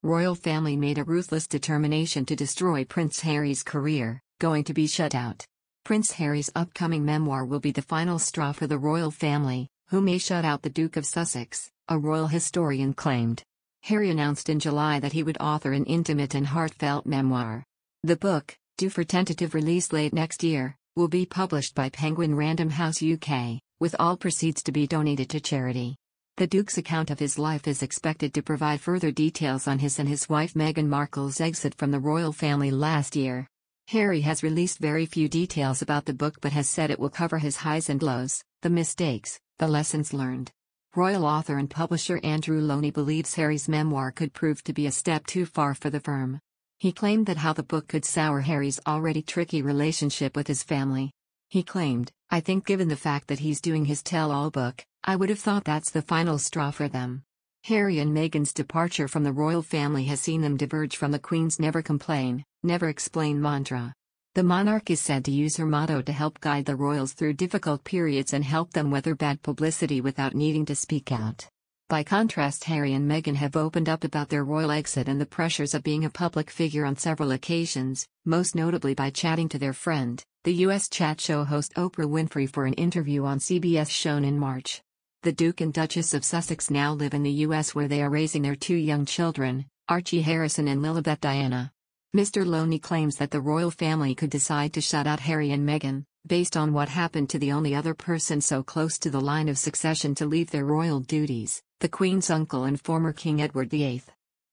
Royal family made a ruthless determination to destroy Prince Harry's career, going to be shut out. Prince Harry's upcoming memoir will be the final straw for the royal family, who may shut out the Duke of Sussex, a royal historian claimed. Harry announced in July that he would author an intimate and heartfelt memoir. The book, due for tentative release late next year, will be published by Penguin Random House UK, with all proceeds to be donated to charity. The Duke's account of his life is expected to provide further details on his and his wife Meghan Markle's exit from the royal family last year. Harry has released very few details about the book but has said it will cover his highs and lows, the mistakes, the lessons learned. Royal author and publisher Andrew Loney believes Harry's memoir could prove to be a step too far for the firm. He claimed that how the book could sour Harry's already tricky relationship with his family. He claimed, "I think given the fact that he's doing his tell-all book, I would have thought that's the final straw for them." Harry and Meghan's departure from the royal family has seen them diverge from the Queen's never complain, never explain mantra. The monarch is said to use her motto to help guide the royals through difficult periods and help them weather bad publicity without needing to speak out. By contrast, Harry and Meghan have opened up about their royal exit and the pressures of being a public figure on several occasions, most notably by chatting to their friend, the U.S. chat show host Oprah Winfrey, for an interview on CBS shown in March. The Duke and Duchess of Sussex now live in the U.S., where they are raising their two young children, Archie Harrison and Lilibet Diana. Mr. Loney claims that the royal family could decide to shut out Harry and Meghan, based on what happened to the only other person so close to the line of succession to leave their royal duties, the Queen's uncle and former King Edward VIII.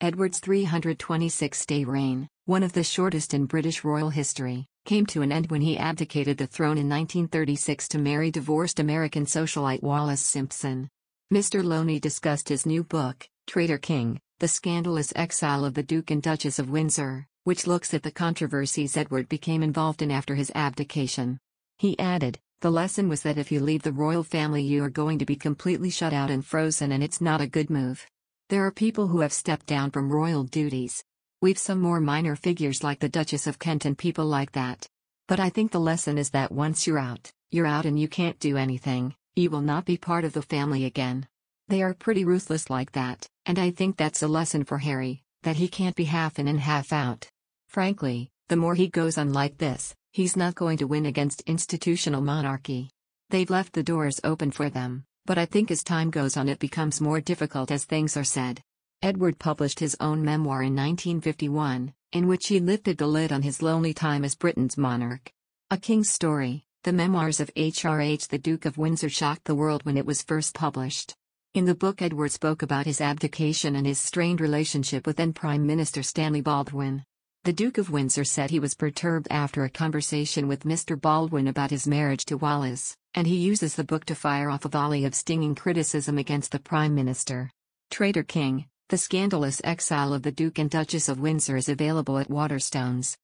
Edward's 326-day reign, one of the shortest in British royal history, came to an end when he abdicated the throne in 1936 to marry divorced American socialite Wallis Simpson. Mr. Loney discussed his new book, Traitor King: The Scandalous Exile of the Duke and Duchess of Windsor, which looks at the controversies Edward became involved in after his abdication. He added, "The lesson was that if you leave the royal family you are going to be completely shut out and frozen, and it's not a good move. There are people who have stepped down from royal duties. We've some more minor figures like the Duchess of Kent and people like that. But I think the lesson is that once you're out and you can't do anything, you will not be part of the family again. They are pretty ruthless like that, and I think that's a lesson for Harry, that he can't be half in and half out. Frankly, the more he goes on like this, he's not going to win against institutional monarchy. They've left the doors open for them, but I think as time goes on it becomes more difficult as things are said." Edward published his own memoir in 1951, in which he lifted the lid on his lonely time as Britain's monarch. A King's Story, the memoirs of HRH the Duke of Windsor shocked the world when it was first published. In the book, Edward spoke about his abdication and his strained relationship with then Prime Minister Stanley Baldwin. The Duke of Windsor said he was perturbed after a conversation with Mr. Baldwin about his marriage to Wallis, and he uses the book to fire off a volley of stinging criticism against the Prime Minister. Traitor King: The Scandalous Exile of the Duke and Duchess of Windsor is available at Waterstones.